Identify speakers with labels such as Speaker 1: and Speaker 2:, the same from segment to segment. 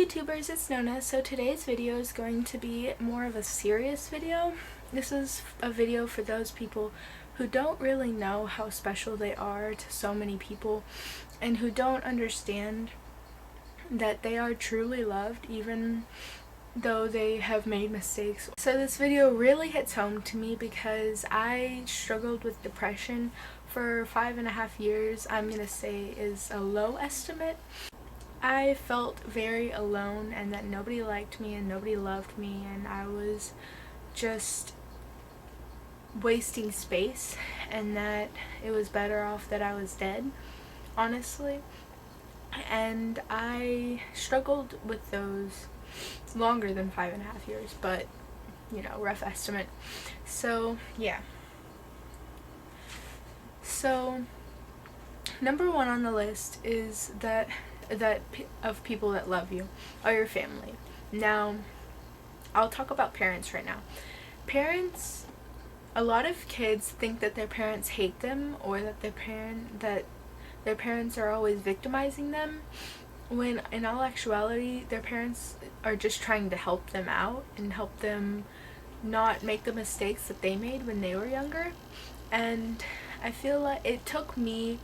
Speaker 1: YouTubers, it's Nona. So today's video is going to be more of a serious video. This is a video for those people who don't really know how special they are to so many people and who don't understand that they are truly loved even though they have made mistakes. So this video really hits home to me because I struggled with depression for 5.5 years. I'm gonna say is a low estimate. I felt very alone and that nobody liked me and nobody loved me, and I was just wasting space and that it was better off that I was dead, honestly. And I struggled with those longer than 5.5 years, but you know, rough estimate. So yeah. So number one on the list is that of people that love you are your family. Now, I'll talk about parents right now. Parents, a lot of kids think that their parents hate them or that their parents are always victimizing them, when in all actuality their parents are just trying to help them out and help them not make the mistakes that they made when they were younger. And I feel like it took me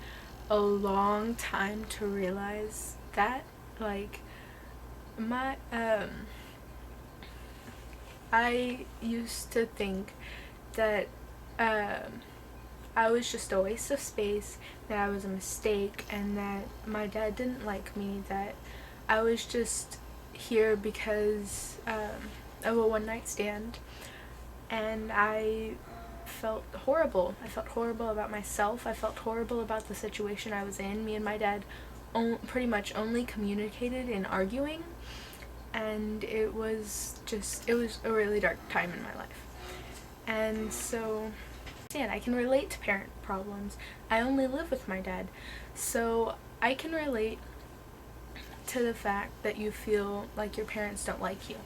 Speaker 1: a long time to realize that, like, I used to think that I was just a waste of space, that I was a mistake, and that my dad didn't like me, that I was just here because of a one-night stand. And I felt horrible. I felt horrible about myself. I felt horrible about the situation I was in. Me and my dad pretty much only communicated in arguing, and it was a really dark time in my life. And so I can relate to parent problems. I only live with my dad, so I can relate to the fact that you feel like your parents don't like you.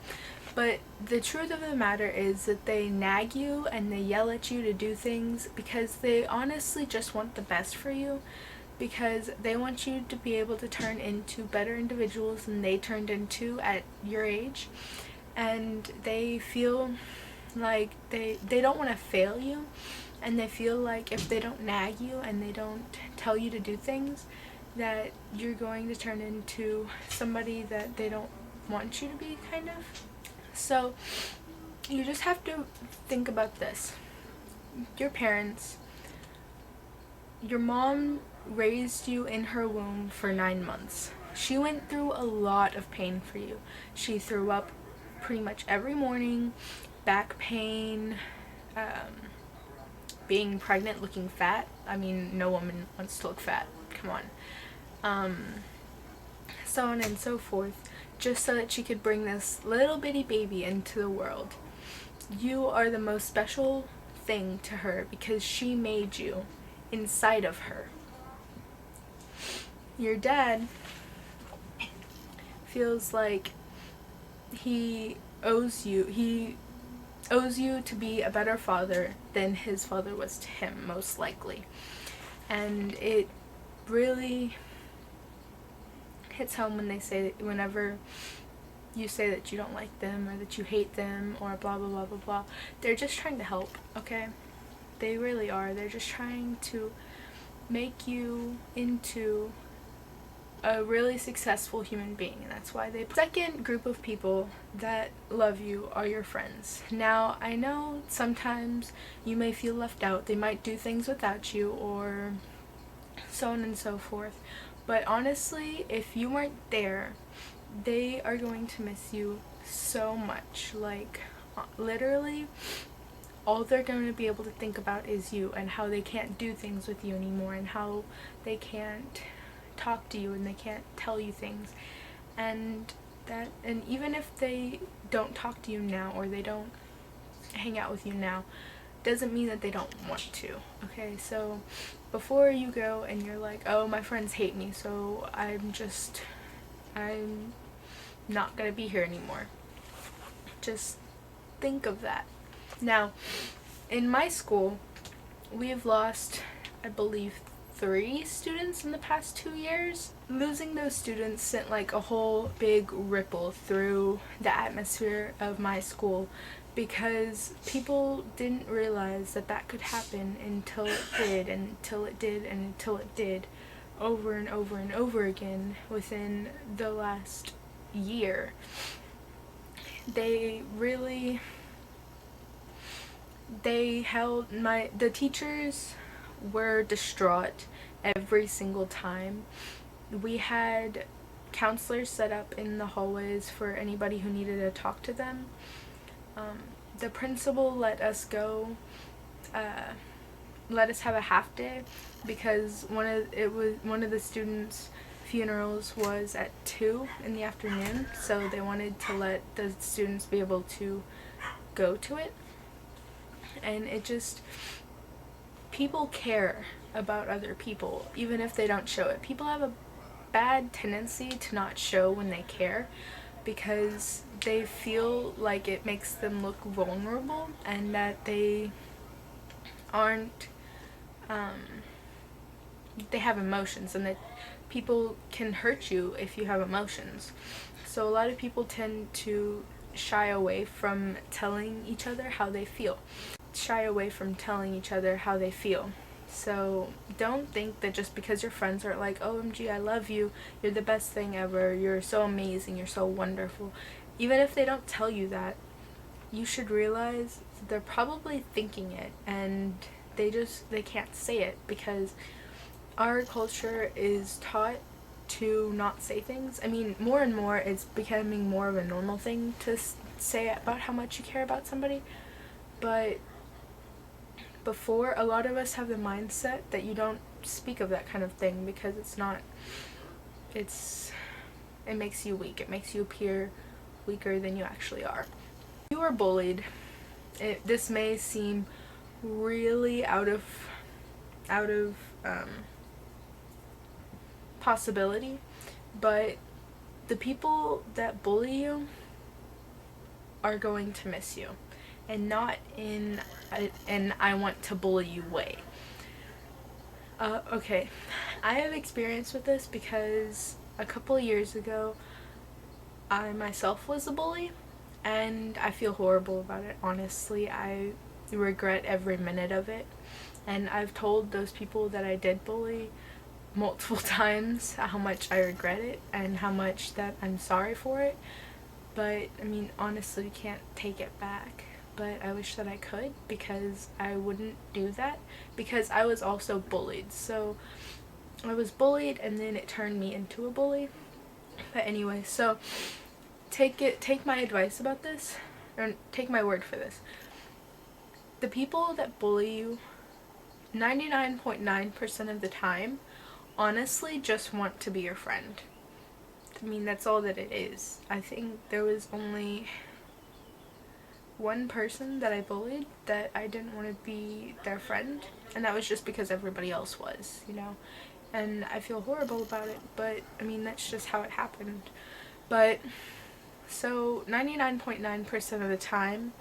Speaker 1: But the truth of the matter is that they nag you and they yell at you to do things because they honestly just want the best for you, because they want you to be able to turn into better individuals than they turned into at your age. And they feel like they don't want to fail you, and they feel like if they don't nag you and they don't tell you to do things, that you're going to turn into somebody that they don't want you to be, kind of. So you just have to think about this. Your parents, your mom raised you in her womb for 9 months. She went through a lot of pain for you. She threw up pretty much every morning, back pain, being pregnant, looking fat. I mean, no woman wants to look fat. Come on. So on and so forth, just so that she could bring this little bitty baby into the world. You are the most special thing to her because she made you inside of her. Your dad feels like he owes you to be a better father than his father was to him, most likely. And it really hits home whenever you say that you don't like them or that you hate them or blah blah blah blah blah. They're just trying to help, okay? They really are. They're just trying to make you into a really successful human being, and that's why they. Second group of people that love you are your friends. Now, I know sometimes you may feel left out. They might do things without you or so on and so forth. But honestly, if you weren't there, they are going to miss you so much. Like, literally, all they're going to be able to think about is you and how they can't do things with you anymore and how they can't talk to you and they can't tell you things. And even if they don't talk to you now or they don't hang out with you now, doesn't mean that they don't want to, okay? So before you go and you're like, oh, my friends hate me, so I'm not gonna be here anymore, just think of that. Now, in my school, we've lost, I believe, 3 students in the past 2 years. Losing those students sent like a whole big ripple through the atmosphere of my school, because people didn't realize that that could happen until it did, and until it did, and until it did, over and over and over again within the last year. The teachers were distraught every single time. We had counselors set up in the hallways for anybody who needed to talk to them. The principal let us have a half day because one of the students' funerals was at 2 in the afternoon, so they wanted to let the students be able to go to it. And people care about other people, even if they don't show it. People have a bad tendency to not show when they care, because they feel like it makes them look vulnerable, and that they aren't, they have emotions, and that people can hurt you if you have emotions. So a lot of people tend to shy away from telling each other how they feel. So don't think that just because your friends are like, OMG, I love you, you're the best thing ever, you're so amazing, you're so wonderful. Even if they don't tell you that, you should realize they're probably thinking it, and they can't say it, because our culture is taught to not say things. I mean, more and more it's becoming more of a normal thing to say about how much you care about somebody, but before, a lot of us have the mindset that you don't speak of that kind of thing, because it makes you weak. It makes you appear weaker than you actually are. If you are bullied, this may seem really out of possibility, but the people that bully you are going to miss you, and not in an I want to bully you way. Okay, I have experience with this because a couple years ago I myself was a bully, and I feel horrible about it, honestly. I regret every minute of it, and I've told those people that I did bully multiple times how much I regret it and how much that I'm sorry for it. But I mean, honestly, you can't take it back. But I wish that I could, because I wouldn't do that, because I was also bullied. So I was bullied, and then it turned me into a bully. But anyway, so take my advice about this, or take my word for this. The people that bully you 99.9% of the time honestly just want to be your friend. I mean, that's all that it is. I think there was only one person that I bullied that I didn't want to be their friend, and that was just because everybody else was, and I feel horrible about it, but I mean, that's just how it happened. But so 99.9% of the time,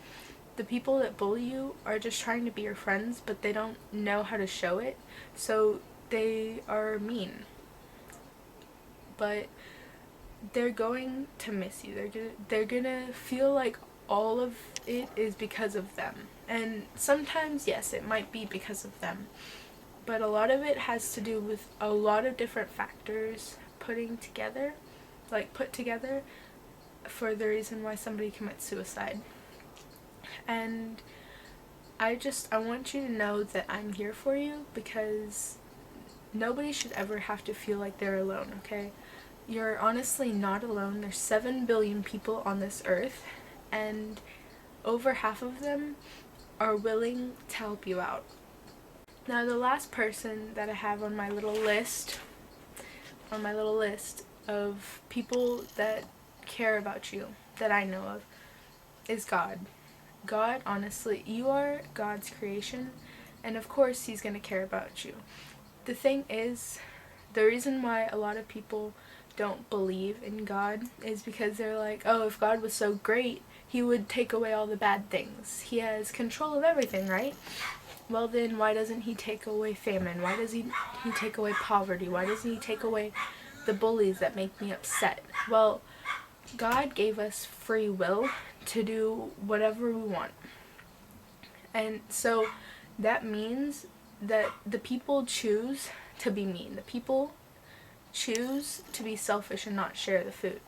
Speaker 1: the people that bully you are just trying to be your friends, but they don't know how to show it, so they are mean. But they're going to miss you. They're gonna feel like all of it is because of them. And sometimes, yes, it might be because of them. But a lot of it has to do with a lot of different factors put together for the reason why somebody commits suicide. And I want you to know that I'm here for you, because nobody should ever have to feel like they're alone, okay? You're honestly not alone. There's 7 billion people on this earth, and over half of them are willing to help you out. Now, the last person that I have on my little list of people that care about you, that I know of, is God. God, honestly, you are God's creation, and of course He's going to care about you. The thing is, the reason why a lot of people don't believe in God is because they're like, oh, if God was so great, He would take away all the bad things. He has control of everything, right? well then why doesn't he take away famine? Why does he take away poverty? Why doesn't he take away the bullies that make me upset? Well, God gave us free will to do whatever we want. And so that means that the people choose to be mean. The people choose to be selfish and not share the food.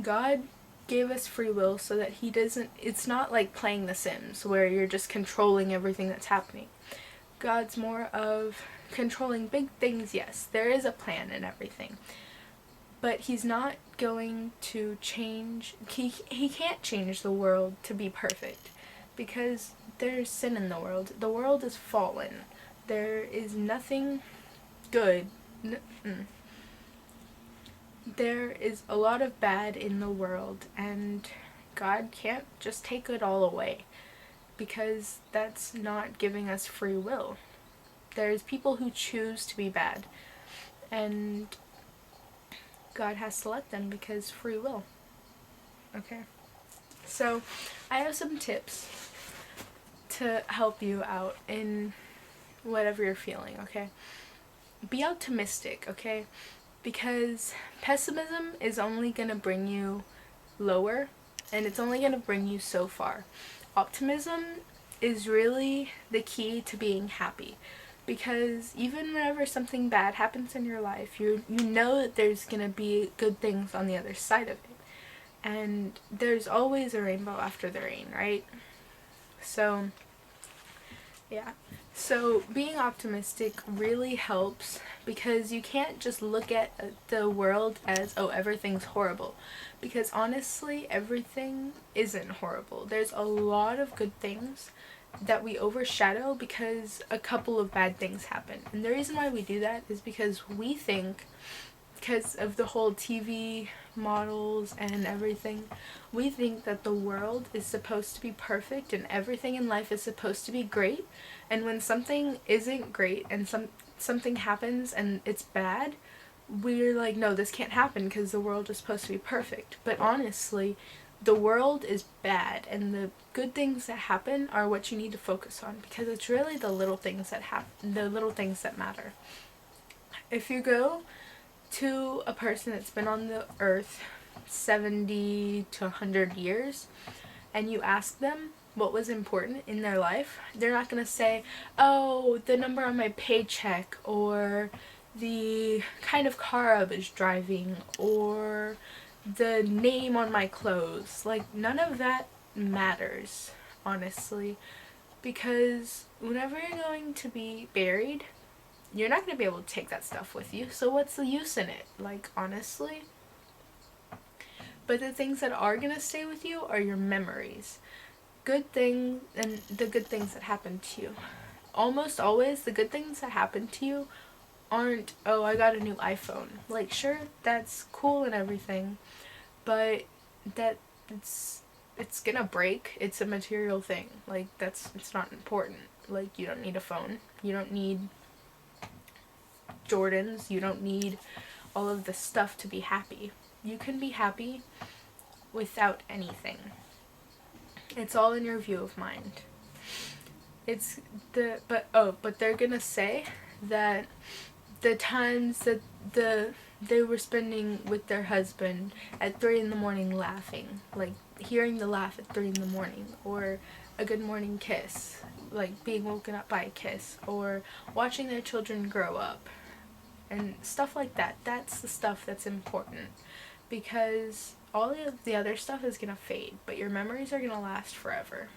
Speaker 1: God gave us free will so that he doesn't, it's not like playing The Sims where you're just controlling everything that's happening. God's more of controlling big things, yes. There is a plan and everything. But he's not going to change, he can't change the world to be perfect because there's sin in the world. The world is fallen. There is nothing good. There is a lot of bad in the world, and God can't just take it all away because that's not giving us free will. There's people who choose to be bad, and God has to let them because free will. Okay? So, I have some tips to help you out in whatever you're feeling, okay? Be optimistic, okay? Because pessimism is only going to bring you lower, and it's only going to bring you so far. Optimism is really the key to being happy, because even whenever something bad happens in your life, you know that there's going to be good things on the other side of it. And there's always a rainbow after the rain, right? So, yeah. So being optimistic really helps because you can't just look at the world as, oh, everything's horrible. Because honestly, everything isn't horrible. There's a lot of good things that we overshadow because a couple of bad things happen. And the reason why we do that is because we think, because of the whole TV models and everything, we think that the world is supposed to be perfect and everything in life is supposed to be great. And when something isn't great and something happens and it's bad, we're like, no, this can't happen because the world is supposed to be perfect. But honestly, the world is bad, and the good things that happen are what you need to focus on, because it's really the little things that happen, the little things that matter. If you go to a person that's been on the earth 70 to 100 years and you ask them what was important in their life, they're not going to say, oh, the number on my paycheck, or the kind of car I was driving, or the name on my clothes. Like, none of that matters, honestly, because whenever you're going to be buried, you're not going to be able to take that stuff with you, so what's the use in it? Like, honestly. But the things that are going to stay with you are your memories. Good things, and the good things that happen to you. Almost always, the good things that happen to you aren't, oh, I got a new iPhone. Like, sure, that's cool and everything, but it's gonna break. It's a material thing. Like, it's not important. Like, you don't need a phone. You don't need Jordans. You don't need all of this stuff to be happy. You can be happy without anything. It's all in your view of mind. But they're gonna say that the times that they were spending with their husband at 3 a.m. laughing, like hearing the laugh at 3 a.m, or a good morning kiss, like being woken up by a kiss, or watching their children grow up, and stuff like that. That's the stuff that's important, because all of the other stuff is gonna fade, but your memories are gonna last forever.